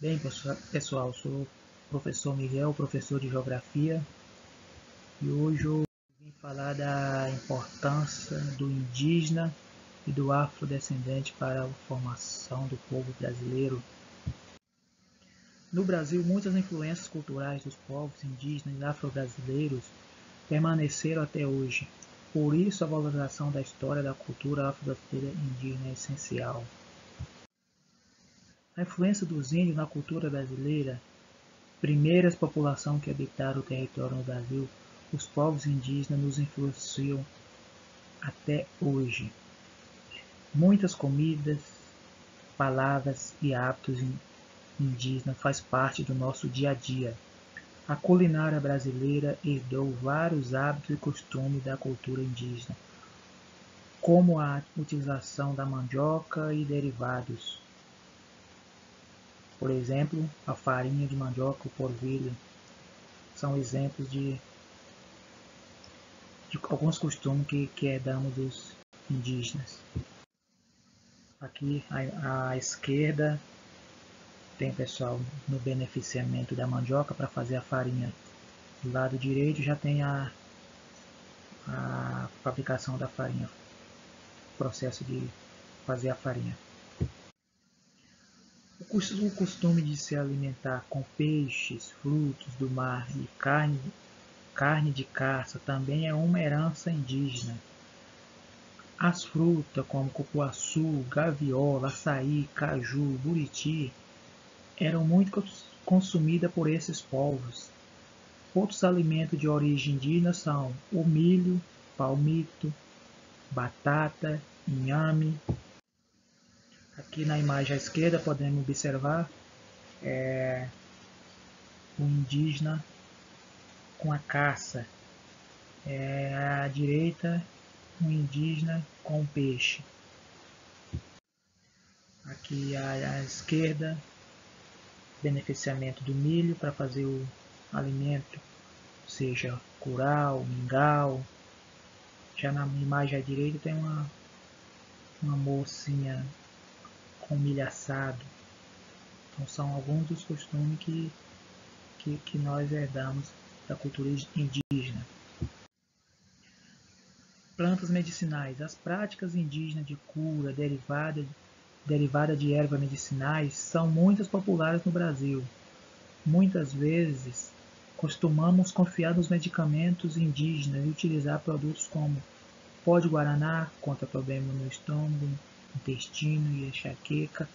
Bem, pessoal, sou o professor Miguel, professor de Geografia, e hoje eu vim falar da importância do indígena e do afrodescendente para a formação do povo brasileiro. No Brasil, muitas influências culturais dos povos indígenas e afro-brasileiros permaneceram até hoje. Por isso, a valorização da história da cultura afro-brasileira indígena é essencial. A influência dos índios na cultura brasileira. Primeiras populações que habitaram o território no Brasil, os povos indígenas nos influenciam até hoje. Muitas comidas, palavras e hábitos indígenas fazem parte do nosso dia a dia. A culinária brasileira herdou vários hábitos e costumes da cultura indígena, como a utilização da mandioca e derivados. Por exemplo, a farinha de mandioca, o polvilho, são exemplos de alguns costumes que herdamos dos indígenas. Aqui à esquerda tem o pessoal no beneficiamento da mandioca para fazer a farinha. Do lado direito já tem a fabricação da farinha, o processo de fazer a farinha. O costume de se alimentar com peixes, frutos do mar e carne de caça também é uma herança indígena. As frutas como cupuaçu, gaviola, açaí, caju, buriti eram muito consumidas por esses povos. Outros alimentos de origem indígena são o milho, palmito, batata, inhame. Aqui na imagem à esquerda podemos observar o indígena com a caça. À direita, um indígena com peixe. Aqui à esquerda, beneficiamento do milho para fazer o alimento, seja curau, mingau. Já na imagem à direita tem uma mocinha com milho assado. Então são alguns dos costumes que nós herdamos da cultura indígena. Plantas medicinais. As práticas indígenas de cura derivada de ervas medicinais são muito populares no Brasil. Muitas vezes costumamos confiar nos medicamentos indígenas e utilizar produtos como pó de guaraná contra problemas no estômago, intestino e enxaqueca,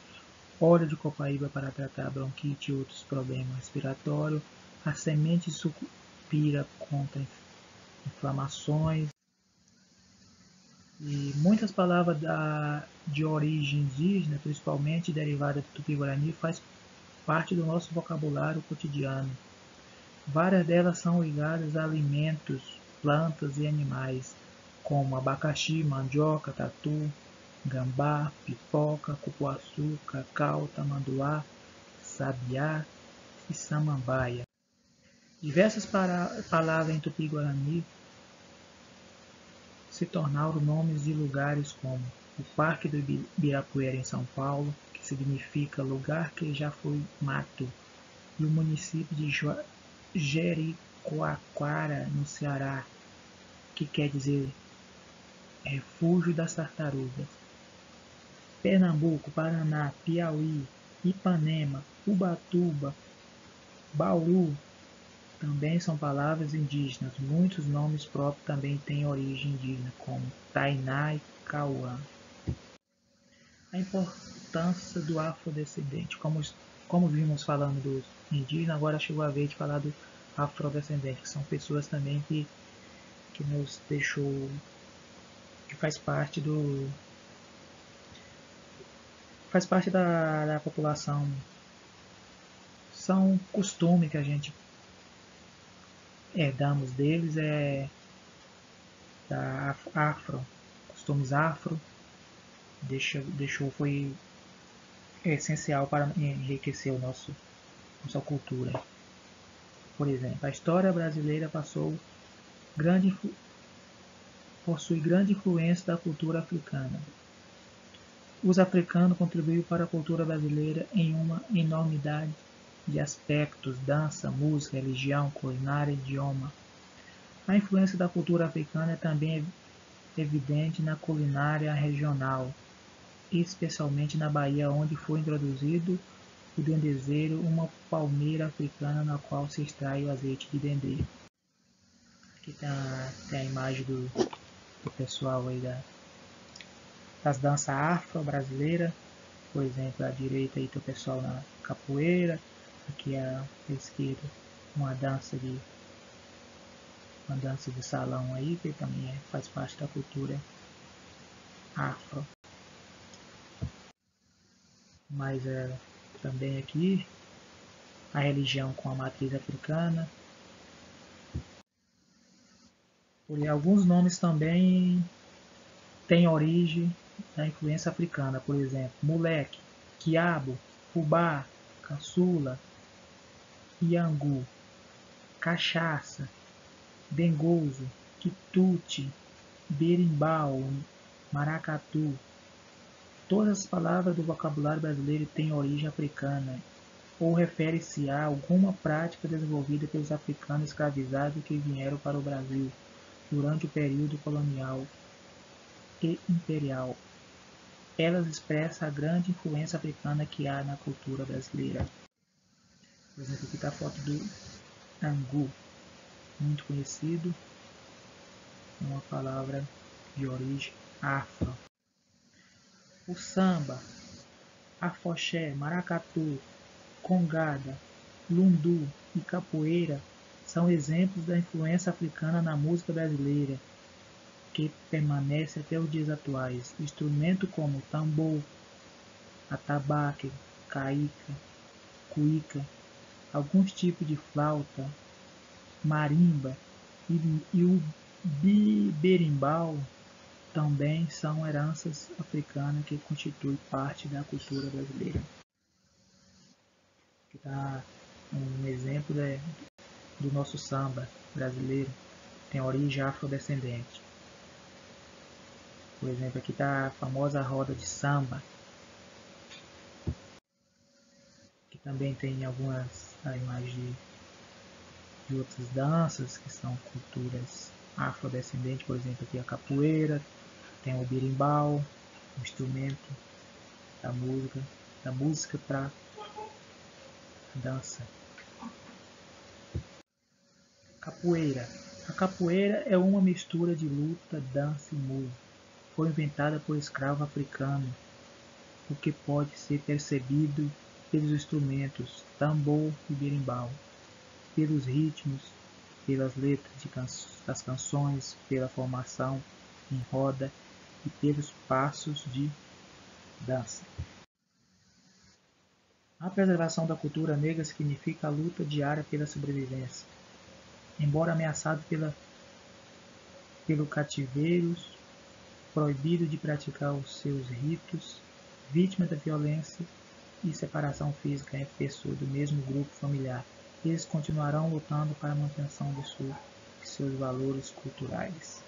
óleo de copaíba para tratar bronquite e outros problemas respiratórios, a semente de sucupira contra inflamações. E muitas palavras de origem indígena, principalmente derivadas do Tupi-Guarani, faz parte do nosso vocabulário cotidiano. Várias delas são ligadas a alimentos, plantas e animais, como abacaxi, mandioca, tatu, gambá, pipoca, cupuaçu, cacau, tamanduá, sabiá e samambaia. Diversas palavras em Tupi-Guarani se tornaram nomes de lugares como o Parque do Ibirapuera em São Paulo, que significa lugar que já foi mato, e o município de Jericoacoara, no Ceará, que quer dizer refúgio das tartarugas. Pernambuco, Paraná, Piauí, Ipanema, Ubatuba, Bauru, também são palavras indígenas. Muitos nomes próprios também têm origem indígena, como Tainá e Cauã. A importância do afrodescendente. Como vimos falando dos indígenas, agora chegou a vez de falar do afrodescendente, que são pessoas também que nos deixou, que faz parte da população. São costumes que a gente herdamos deles, da costumes afro, foi essencial para enriquecer nossa cultura. Por exemplo, a história brasileira possui grande influência da cultura africana. Os africanos contribuíram para a cultura brasileira em uma enormidade de aspectos: dança, música, religião, culinária, idioma. A influência da cultura africana é também evidente na culinária regional, especialmente na Bahia, onde foi introduzido o dendezeiro, uma palmeira africana na qual se extrai o azeite de dendê. Aqui tem a imagem do pessoal aí das danças afro-brasileiras. Por exemplo, à direita aí tem o pessoal na capoeira, aqui à esquerda uma dança de salão aí, que também faz parte da cultura afro. Mas também aqui a religião com a matriz africana. Por alguns nomes também têm origem da influência africana, por exemplo, moleque, quiabo, fubá, caçula, iangu, cachaça, dengoso, quitute, berimbau, maracatu. Todas as palavras do vocabulário brasileiro têm origem africana ou refere-se a alguma prática desenvolvida pelos africanos escravizados que vieram para o Brasil durante o período colonial e imperial. Elas expressam a grande influência africana que há na cultura brasileira. Por exemplo, aqui está a foto do angu, muito conhecido, uma palavra de origem afro. O samba, afoxé, maracatu, congada, lundu e capoeira são exemplos da influência africana na música brasileira, que permanece até os dias atuais. Instrumentos como tambor, atabaque, caíca, cuíca, alguns tipos de flauta, marimba e o berimbau também são heranças africanas que constituem parte da cultura brasileira. Aqui está um exemplo do nosso samba brasileiro, tem origem afrodescendente. Por exemplo, aqui está a famosa roda de samba, que também tem algumas imagens de outras danças que são culturas afrodescendentes. Por exemplo, aqui a capoeira, tem o berimbau, um instrumento da música para dança. Capoeira. A capoeira é uma mistura de luta, dança e música. Foi inventada por escravo africano, o que pode ser percebido pelos instrumentos tambor e berimbau, pelos ritmos, pelas letras das canções, pela formação em roda e pelos passos de dança. A preservação da cultura negra significa a luta diária pela sobrevivência. Embora ameaçado pelo cativeiro, proibido de praticar os seus ritos, vítima da violência e separação física entre pessoas do mesmo grupo familiar, eles continuarão lutando para a manutenção de seus valores culturais.